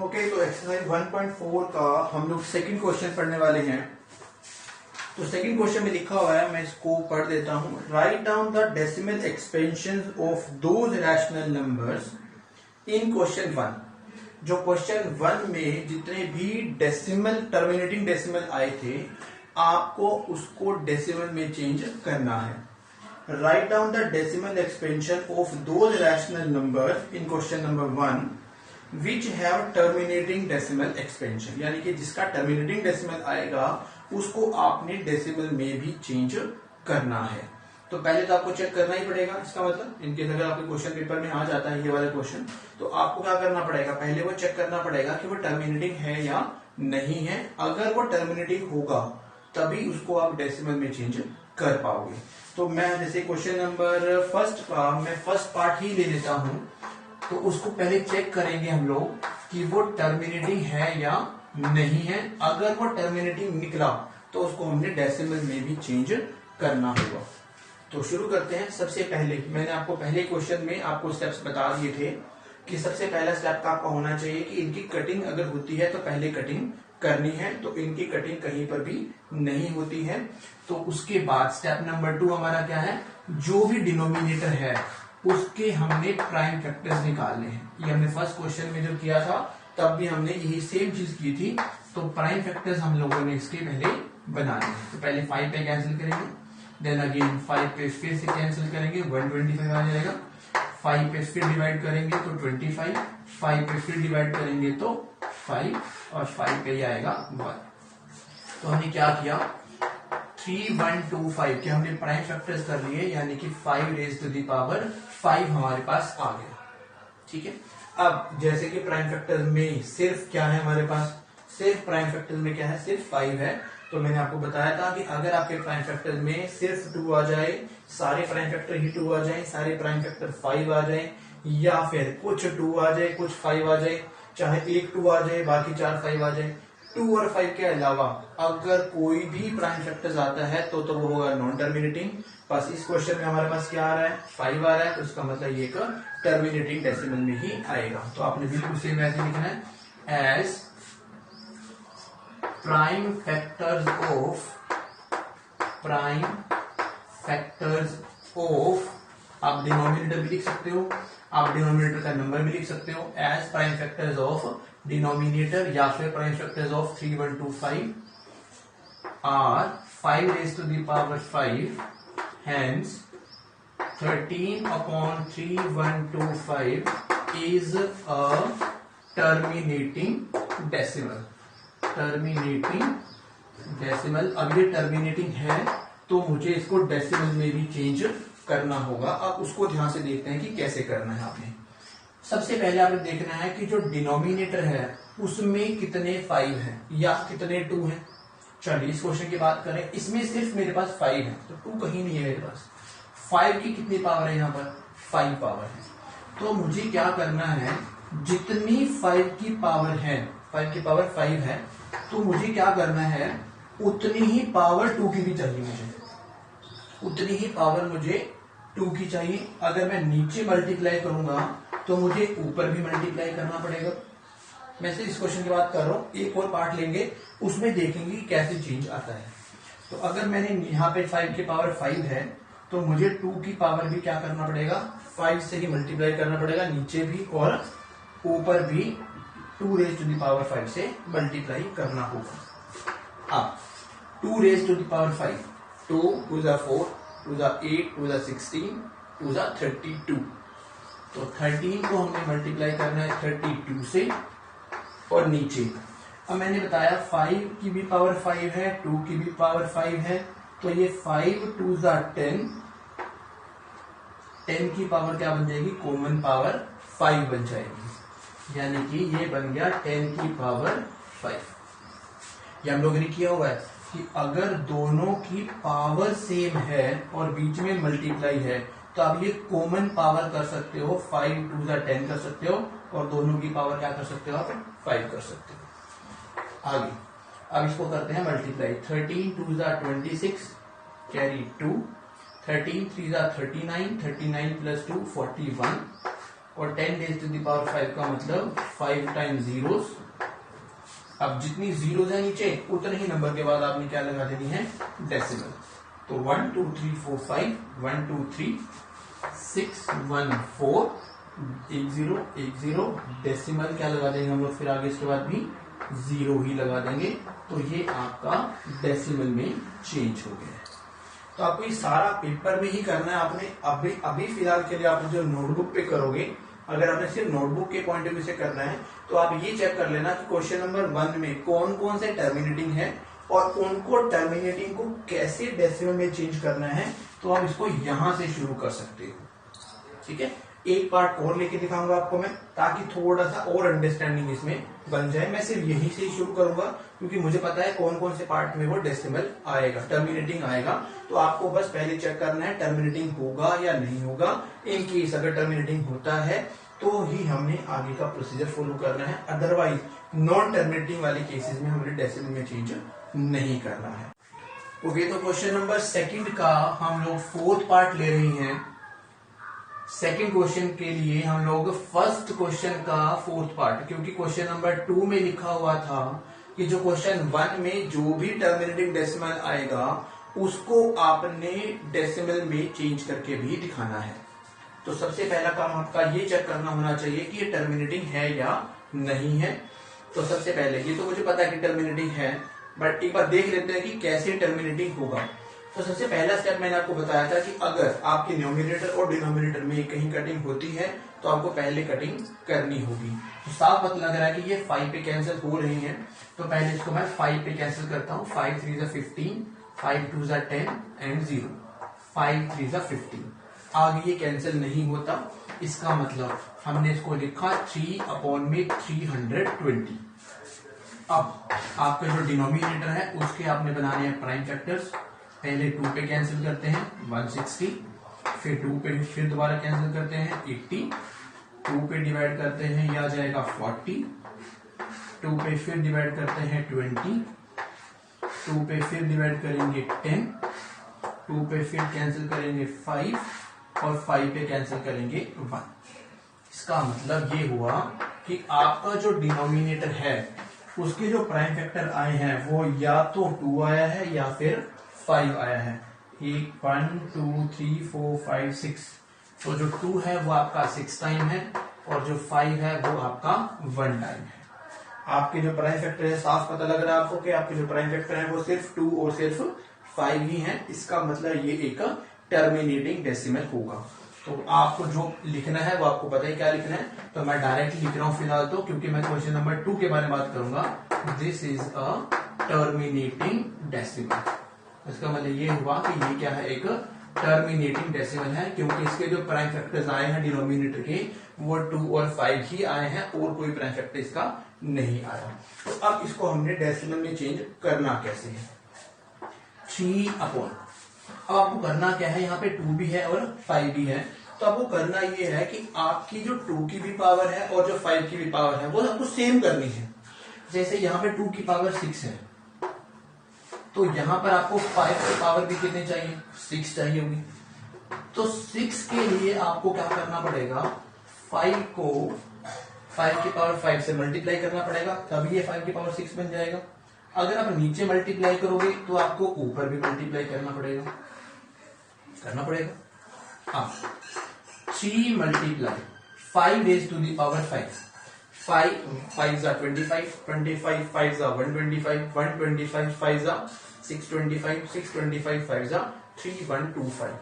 Okay, तो exercise 1.4 का हम लोग सेकंड क्वेश्चन पढ़ने वाले हैं। तो सेकंड क्वेश्चन में लिखा हुआ है, मैं इसको पढ़ देता हूं। Write down the decimal expansion of those rational numbers in question 1। जो क्वेश्चन 1 में जितने भी डेसिमल टर्मिनेटिंग डेसिमल आए थे, आपको उसको डेसिमल में चेंज करना है। Write down the decimal expansion of those rational numbers in question number 1 which have terminating decimal expansion, यानी कि जिसका टर्मिनेटिंग डेसिमल आएगा उसको आपने डेसिमल में भी चेंज करना है। तो पहले तो आपको चेक करना ही पड़ेगा। इसका मतलब इनकेस अगर आपके क्वेश्चन पेपर में आ जाता है ये वाला क्वेश्चन, तो आपको क्या करना पड़ेगा, पहले वो चेक करना पड़ेगा कि वो टर्मिनेटिंग है या नहीं है। अगर वो टर्मिनेटिंग होगा तभी उसको आप डेसिमल में चेंज कर पाओगे। तो मैं जैसे क्वेश्चन नंबर फर्स्ट का मैं फर्स्ट पार्ट ही ले लेता हूं, तो उसको पहले चेक करेंगे हम लोग कि वो टर्मिनेटिंग है या नहीं है। अगर वो टर्मिनेटिंग निकला तो उसको हमने डेसिमल में भी चेंज करना होगा। तो शुरू करते हैं। सबसे पहले मैंने आपको पहले क्वेश्चन में आपको स्टेप्स बता दिए थे कि सबसे पहला स्टेप आपका होना चाहिए कि इनकी कटिंग अगर होती है तो पहले कटिंग करनी है। तो इनकी कटिंग कहीं पर भी नहीं होती है। तो उसके बाद स्टेप नंबर 2 हमारा क्या है, जो भी डिनोमिनेटर है उसके हमने प्राइम फैक्टर्स निकालने हैं। ये हमने फर्स्ट क्वेश्चन में जो किया था तब भी हमने यही सेम चीज की थी। तो प्राइम फैक्टर्स हम लोगों ने इसके पहले बनाने हैं। तो पहले 5 पे कैंसिल करेंगे, देन अगेन 5 पे फिर से कैंसिल करेंगे, 125 आ जाएगा। 5 पे फिर डिवाइड करेंगे तो 25, 5 पे फिर डिवाइड करेंगे तो 5 और 5 पे ही आएगा 1। तो हमने क्या किया, 3125 के हमने प्राइम फैक्टर्स कर लिए, यानी कि 5 रेज टू दी पावर 5 हमारे पास आ गया। ठीक है। अब जैसे कि प्राइम फैक्टर्स में सिर्फ क्या है हमारे पास, सिर्फ प्राइम फैक्टर्स में क्या है, सिर्फ 5 है। तो मैंने आपको बताया था कि अगर आपके प्राइम फैक्टर में सिर्फ 2 आ जाए, सारे प्राइम फैक्टर ही 2 आ जाए, सारे प्राइम फैक्टर 5 आ जाए, या फिर कुछ 2 आ जाए कुछ 5 आ जाए, चाहे एक 2 आ जाए बाकी 4 5 आ जाए, 2 और 5 के अलावा अगर कोई भी प्राइम फैक्टर्स आता है तो वो होगा नॉन टर्मिनेटिंग। बस इस क्वेश्चन में हमारे पास क्या आ रहा है, 5 आ रहा है, तो इसका मतलब ये टर्मिनेटिंग डेसिमल में ही आएगा। तो आपने बिल्कुल सेम ऐसे लिखना है, एज प्राइम फैक्टर्स ऑफ, आप डिनोमिनेटर भी लिख सकते हो, आप डिनोमिनेटर का नंबर भी लिख सकते हो, as prime factors of denominator या फिर prime factors of 3125 are 5 raise to the power 5, hence 13 upon 3125 is a terminating decimal। Terminating decimal, अब ये टर्मिनेटिंग है तो मुझे इसको डेसिमल में भी चेंज करना होगा। अब उसको ध्यान से देखते हैं कि कैसे करना है। आपने सबसे पहले आपने देखना है कि जो डिनोमिनेटर है उसमें कितने 5 हैं या कितने 2 हैं। चलिए इस क्वेश्चन की बात करें, इसमें सिर्फ मेरे पास 5 है, तो 2 कहीं नहीं है मेरे पास। 5 की कितनी पावर है, यहाँ पर 5 पावर है। तो मुझे क्या करना है, जितनी 5 की पावर है, 5 की पावर 5 है, तो मुझे क्या करना है, उतनी ही पावर 2 की भी चाहिए मुझे, उतनी ही पावर मुझे 2 की चाहिए। अगर मैं नीचे मल्टीप्लाई करूंगा तो मुझे ऊपर भी मल्टीप्लाई करना पड़ेगा। मैं सिर्फ इस क्वेश्चन की बात कर रहा हूं, एक और पार्ट लेंगे उसमें देखेंगे कैसे चेंज आता है। तो अगर मैंने यहाँ पे 5 की पावर 5 है तो मुझे 2 की पावर भी क्या करना पड़ेगा, 5 से ही मल्टीप्लाई करना पड़ेगा, नीचे भी और ऊपर भी 2 रेज टू द पावर 5 से मल्टीप्लाई करना होगा। अब 2 रेज टू द पावर 5, 2 2 4, 2 8, 2 16, 2 32। तो 13 को हमने मल्टीप्लाई करना है 32 से और नीचे। अब मैंने बताया 5 की भी पावर 5 है, 2 की भी पावर 5 है, तो ये 5 2 10, 10 की पावर क्या बन जाएगी, कॉमन पावर 5 बन जाएगी, यानी कि ये बन गया 10 की पावर 5। ये हम लोगों ने किया हुआ है कि अगर दोनों की पावर सेम है और बीच में मल्टीप्लाई है तो आप ये कॉमन पावर कर सकते हो, 5 2 10 कर सकते हो और दोनों की पावर क्या कर सकते हो आप, 5 कर सकते हो। आगे अब इसको करते हैं मल्टीप्लाई, 13 2 26 कैरी 2, 13 3 39, 39 प्लस 2 41, और 10 रेज टू द पावर 5 का मतलब 5 टाइम्स जीरोस। अब जितनी जीरोस है नीचे उतने ही नंबर के बाद आपने क्या लगा देनी है, डेसिमल। तो 1 2 3 4 5 1 2 3 6 1 4 1 0 1 0 डेसिमल क्या लगा देंगे हम लोग, फिर आगे इसके बाद भी 0 ही लगा देंगे। तो ये आपका डेसिमल में चेंज हो गया है। तो आपको ये सारा पेपर में ही करना है। आपने अभी फिलहाल के लिए आप जो नोटबुक पे करोगे, अगर आपने सिर्फ नोटबुक के पॉइंट ऑफ व्यू से करना है तो आप ये चेक कर लेना कि क्वेश्चन नंबर 1 में कौन कौन से टर्मिनेटिंग है और उनको टर्मिनेटिंग को कैसे डेसिमल में चेंज करना है। तो आप इसको यहां से शुरू कर सकते हो। ठीक है, एक पार्ट और लेके दिखाऊंगा आपको मैं, ताकि थोड़ा सा और अंडरस्टैंडिंग इसमें बन जाए। मैं सिर्फ यहीं से ही शुरू करूंगा क्योंकि मुझे पता है कौन कौन से पार्ट में वो डेसिमल आएगा, टर्मिनेटिंग आएगा। तो आपको बस पहले चेक करना है टर्मिनेटिंग होगा या नहीं होगा। इन केस अगर टर्मिनेटिंग होता है तो ही हमने आगे का प्रोसीजर फॉलो करना है, अदरवाइज नॉन टर्मिनेटिंग वाले केसेस में हमें डेसिमल में चेंज नहीं करना है। ओके, तो क्वेश्चन नंबर 2 का हम लोग 4th पार्ट ले रहे हैं। सेकंड क्वेश्चन के लिए हम लोग फर्स्ट क्वेश्चन का 4th पार्ट, क्योंकि क्वेश्चन नंबर 2 में लिखा हुआ था कि जो क्वेश्चन 1 में जो भी टर्मिनेटिंग डेसिमल आएगा उसको आपने डेसिमल में चेंज करके भी दिखाना है। तो सबसे पहला काम आपका ये चेक करना होना चाहिए कि ये टर्मिनेटिंग है या नहीं है। तो सबसे पहले ये तो मुझे पता है कि टर्मिनेटिंग है, बट एक बार देख लेते हैं कि कैसे टर्मिनेटिंग होगा। तो सबसे पहला स्टेप मैंने आपको बताया था कि अगर आपके न्यूमरेटर और डिनोमिनेटर में कहीं कटिंग होती है तो आपको पहले कटिंग करनी होगी। तो साफ पता लग रहा है कि ये 5 पे कैंसिल हो रही है। तो पहले इसको मैं 5 पे कैंसिल करता हूँ। 5 3 जा 15, 5 2 जा 10 एंड 0, 5 3 जा 15। आगे ये कैंसिल नहीं होता, इसका मतलब हमने इसको लिखा 3/320। अब आपका जो डिनोमिनेटर है उसके आपने बनाने हैं प्राइम फैक्टर्स। पहले 2 पे कैंसिल करते हैं 160, फिर 2 पे फिर दोबारा कैंसिल करते हैं 80, 2 पे डिवाइड करते हैं यह आ जाएगा 40, 2 पे फिर डिवाइड करते हैं 20, 2 पे फिर डिवाइड करेंगे 10, 2 पे फिर कैंसिल करेंगे 5 और 5 पे कैंसिल करेंगे 1। इसका मतलब ये हुआ कि आपका जो डिनोमिनेटर है उसके जो प्राइम फैक्टर आए हैं वो या तो 2 आया है या फिर 5 आया है। 1 2 3 4 5 6। तो जो 2 है वो आपका 6 टाइम है और जो 5 है वो आपका 1 टाइम है। आपके जो प्राइम फैक्टर है, साफ पता लग रहा है आपको कि आपके जो प्राइम फैक्टर है वो सिर्फ 2 और सिर्फ 5 ही है। इसका मतलब ये एक टर्मिनेटिंग डेसिमल होगा। तो आपको जो लिखना है वो आपको पता है क्या लिखना है। तो मैं डायरेक्टली लिख रहा हूं फिलहाल तो, क्योंकि मैं क्वेश्चन नंबर 2 के बारे में बात करूंगा। This is a terminating decimal. इसका मतलब ये हुआ कि ये क्या है, एक टर्मिनेटिंग डेसिमल है, क्योंकि इसके जो प्राइम फैक्टर्स आए हैं डिनोमिनेटर के वो 2 और 5 ही आए हैं और कोई प्राइम फैक्टर इसका नहीं आया। तो अब इसको हमने डेसिमल में चेंज करना कैसे है। 3/। अब आपको करना क्या है, यहाँ पे 2 भी है और 5 भी है। तो आपको करना ये है कि आपकी जो 2 की भी पावर है और जो 5 की भी पावर है वो आपको सेम करनी है। जैसे यहाँ पे 2 की पावर 6 है तो यहाँ पर आपको 5 की पावर भी कितनी चाहिए, 6 चाहिए होगी। तो 6 के लिए आपको क्या करना पड़ेगा, 5 को 5 की पावर 5 से मल्टीप्लाई करना पड़ेगा, तभी ये 5 की पावर 6 बन जाएगा। अगर आप नीचे मल्टीप्लाई करोगे तो आपको ऊपर भी मल्टीप्लाई करना पड़ेगा। अब 3 multiply 5 raise to the power 5, 5 5 जा 25, 25 5 जा 125, 125 5 जा 625, 625 5 जा 3125।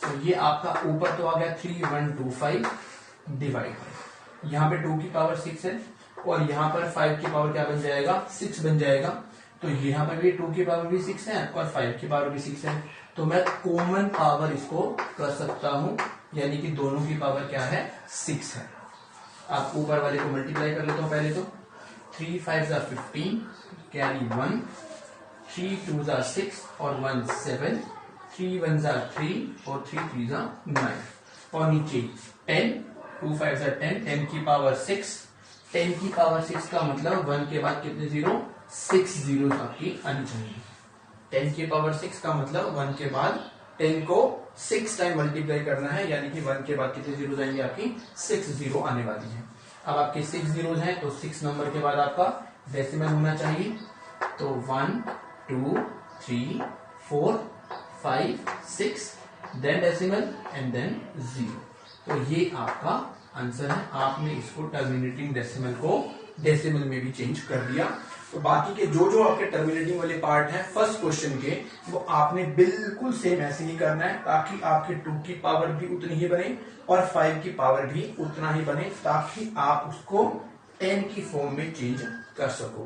तो ये आपका ऊपर तो आ गया 3125 डिवाइड बाय, यहाँ पे 2 की पावर 6 है और यहाँ पर 5 की पावर क्या बन जाएगा, 6 बन जाएगा। तो यहाँ पर भी 2 की पावर भी 6 है और 5 की पावर भी 6 है। तो मैं कॉमन पावर इसको कर सकता हूं, यानी कि दोनों की पावर क्या है, 6 है। आप ऊपर वाले को मल्टीप्लाई कर लेता हूं पहले तो। 3 5 जा 15 कैरी 1, 3 2 जा 6 और 1 7, 3 1 जा 3 और 3 3 जा 9 और नीचे 10, 2 5 जा 10, 10 की पावर 6, 10 की पावर 6 का मतलब 1 के बाद कितने जीरो, 6 जीरो आपकी आनी चाहिए। 10 की पावर 6 का मतलब 1 के बाद 10 को 6 टाइम मल्टीप्लाई करना है, यानी कि 1 के बाद कितने जीरो आएंगे आपकी 6 जीरो आने वाली है। अब आपके 6 जीरोज हैं तो 6 नंबर के बाद आपका डेसिमल होना चाहिए, तो 1 2 3 4 5 6 देन डेसिमल एंड देन 0। तो ये आपका आंसर है। आपने इसको टर्मिनेटिंग डेसिमल को डेसिमल में भी चेंज कर दिया। तो बाकी के जो आपके टर्मिनेटिंग वाले पार्ट हैं फर्स्ट क्वेश्चन के, वो आपने बिल्कुल सेम ऐसे ही करना है, ताकि आपके 2 की पावर भी उतनी ही बने और 5 की पावर भी उतना ही बने, ताकि आप उसको 10 की फॉर्म में चेंज कर सको।